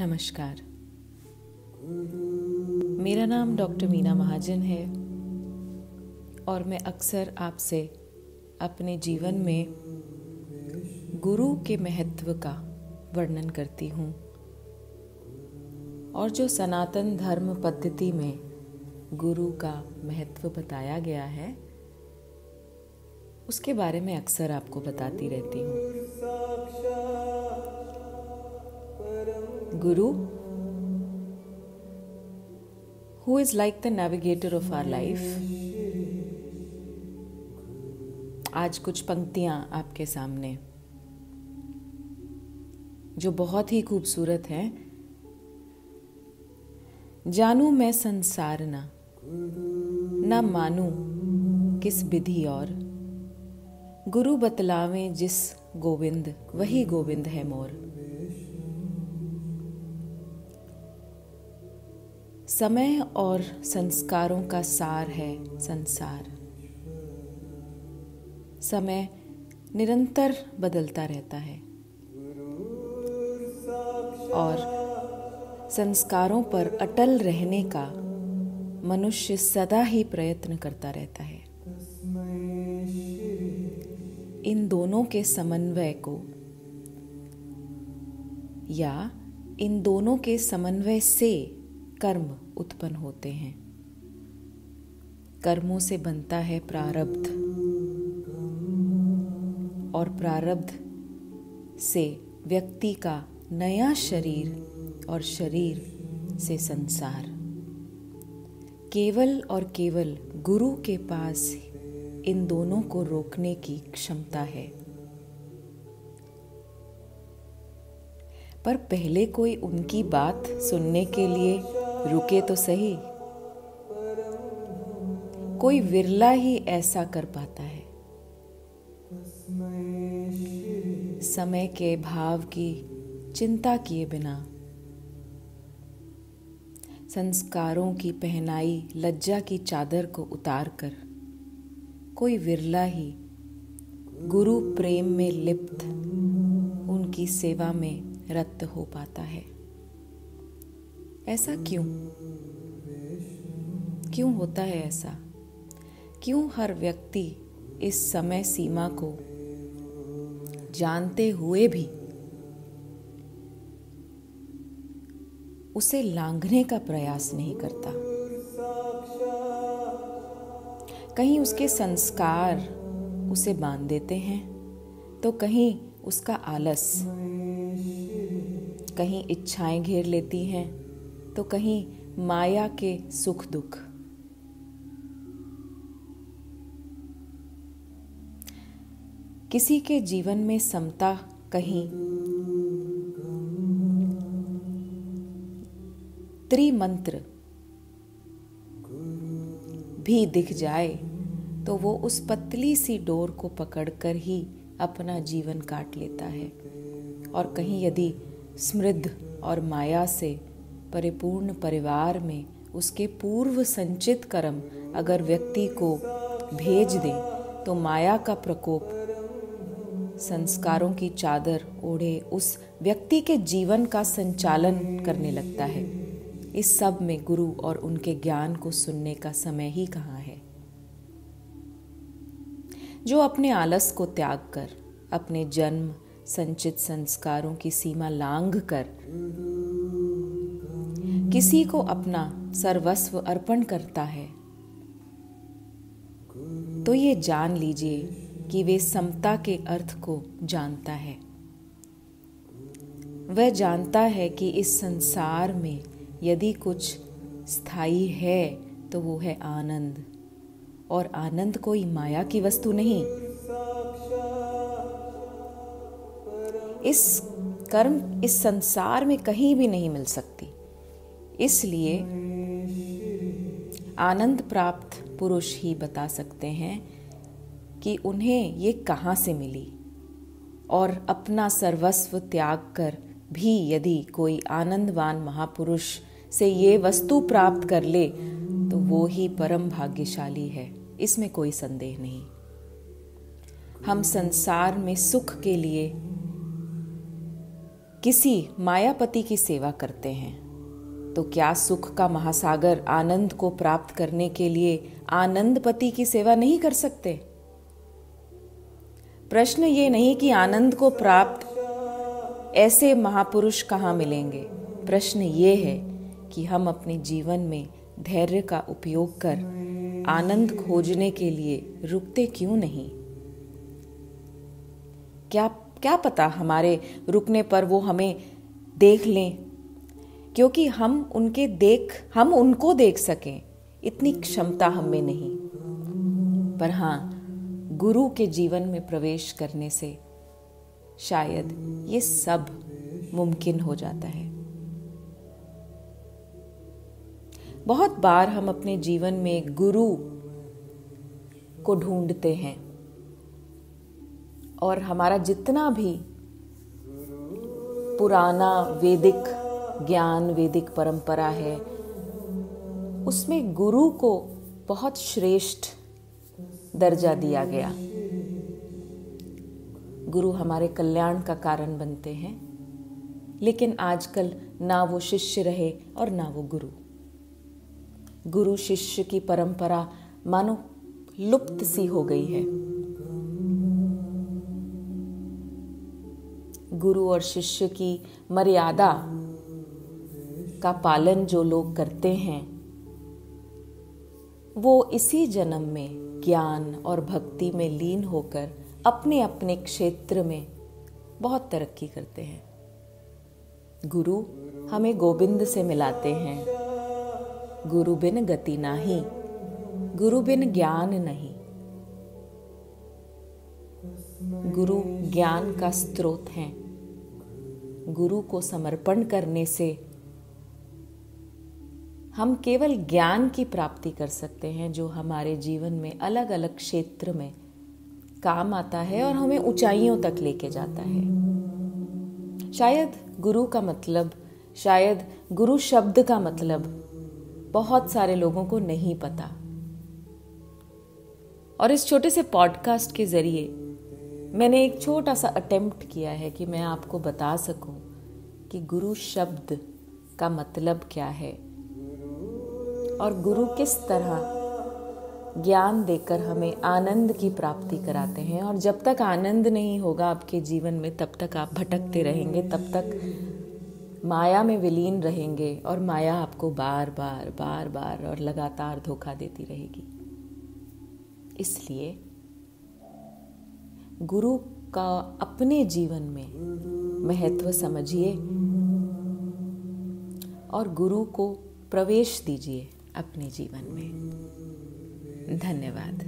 नमस्कार। मेरा नाम डॉक्टर मीना महाजन है और मैं अक्सर आपसे अपने जीवन में गुरु के महत्व का वर्णन करती हूँ और जो सनातन धर्म पद्धति में गुरु का महत्व बताया गया है उसके बारे में अक्सर आपको बताती रहती हूँ। Guru, who is like the navigator of our life. आज कुछ पंक्तियां आपके सामने जो बहुत ही खूबसूरत हैं। जानू मैं संसार ना मानू किस विधि और, गुरु बतलावें जिस गोविंद वही गोविंद है मोर। समय और संस्कारों का सार है संसार। समय निरंतर बदलता रहता है और संस्कारों पर अटल रहने का मनुष्य सदा ही प्रयत्न करता रहता है। इन दोनों के समन्वय को या इन दोनों के समन्वय से कर्म उत्पन्न होते हैं। कर्मों से बनता है प्रारब्ध और प्रारब्ध से व्यक्ति का नया शरीर और शरीर से संसार। केवल और केवल गुरु के पास इन दोनों को रोकने की क्षमता है। पर पहले कोई उनकी बात सुनने के लिए रुके तो सही। कोई विरला ही ऐसा कर पाता है। समय के भाव की चिंता किए बिना, संस्कारों की पहनाई लज्जा की चादर को उतार कर कोई विरला ही गुरु प्रेम में लिप्त उनकी सेवा में रत हो पाता है। ऐसा क्यों होता है ऐसा? क्यों हर व्यक्ति इस समय सीमा को जानते हुए भी उसे लांघने का प्रयास नहीं करता? कहीं उसके संस्कार उसे बांध देते हैं तो कहीं उसका आलस, कहीं इच्छाएं घेर लेती हैं तो कहीं माया के सुख दुख। किसी के जीवन में समता कहीं त्रिमंत्र भी दिख जाए तो वो उस पतली सी डोर को पकड़कर ही अपना जीवन काट लेता है। और कहीं यदि समृद्ध और माया से परिपूर्ण परिवार में उसके पूर्व संचित कर्म अगर व्यक्ति को भेज दे तो माया का प्रकोप संस्कारों की चादर ओढ़े उस व्यक्ति के जीवन का संचालन करने लगता है। इस सब में गुरु और उनके ज्ञान को सुनने का समय ही कहाँ है? जो अपने आलस को त्याग कर, अपने जन्म संचित संस्कारों की सीमा लांघ कर किसी को अपना सर्वस्व अर्पण करता है तो ये जान लीजिए कि वे समता के अर्थ को जानता है। वह जानता है कि इस संसार में यदि कुछ स्थायी है तो वो है आनंद, और आनंद कोई माया की वस्तु नहीं। इस संसार में कहीं भी नहीं मिल सकती। इसलिए आनंद प्राप्त पुरुष ही बता सकते हैं कि उन्हें ये कहाँ से मिली। और अपना सर्वस्व त्याग कर भी यदि कोई आनंदवान महापुरुष से ये वस्तु प्राप्त कर ले तो वो ही परम भाग्यशाली है, इसमें कोई संदेह नहीं। हम संसार में सुख के लिए किसी मायापति की सेवा करते हैं तो क्या सुख का महासागर आनंद को प्राप्त करने के लिए आनंदपति की सेवा नहीं कर सकते? प्रश्न ये नहीं कि आनंद को प्राप्त ऐसे महापुरुष कहाँ मिलेंगे। प्रश्न ये है कि हम अपने जीवन में धैर्य का उपयोग कर आनंद खोजने के लिए रुकते क्यों नहीं? क्या पता हमारे रुकने पर वो हमें देख लें, क्योंकि हम उनको देख सकें इतनी क्षमता हम में नहीं। पर हाँ, गुरु के जीवन में प्रवेश करने से शायद ये सब मुमकिन हो जाता है। बहुत बार हम अपने जीवन में एक गुरु को ढूंढते हैं और हमारा जितना भी पुराना वैदिक ज्ञान, वैदिक परंपरा है, उसमें गुरु को बहुत श्रेष्ठ दर्जा दिया गया। गुरु हमारे कल्याण का कारण बनते हैं, लेकिन आजकल ना वो शिष्य रहे और ना वो गुरु। गुरु शिष्य की परंपरा मानो लुप्त सी हो गई है। गुरु और शिष्य की मर्यादा का पालन जो लोग करते हैं, वो इसी जन्म में ज्ञान और भक्ति में लीन होकर अपने अपने क्षेत्र में बहुत तरक्की करते हैं। गुरु हमें गोविंद से मिलाते हैं। गुरु बिन गति नाही, गुरु बिन ज्ञान नहीं। गुरु ज्ञान का स्रोत हैं। गुरु को समर्पण करने से हम केवल ज्ञान की प्राप्ति कर सकते हैं, जो हमारे जीवन में अलग अलग क्षेत्र में काम आता है और हमें ऊंचाइयों तक लेके जाता है। शायद गुरु का मतलब, शायद गुरु शब्द का मतलब बहुत सारे लोगों को नहीं पता। और इस छोटे से पॉडकास्ट के जरिए मैंने एक छोटा सा अटेम्प्ट किया है कि मैं आपको बता सकूं कि गुरु शब्द का मतलब क्या है और गुरु किस तरह ज्ञान देकर हमें आनंद की प्राप्ति कराते हैं। और जब तक आनंद नहीं होगा आपके जीवन में, तब तक आप भटकते रहेंगे, तब तक माया में विलीन रहेंगे और माया आपको बार बार और लगातार धोखा देती रहेगी। इसलिए गुरु का अपने जीवन में महत्व समझिए और गुरु को प्रवेश दीजिए अपने जीवन में। धन्यवाद।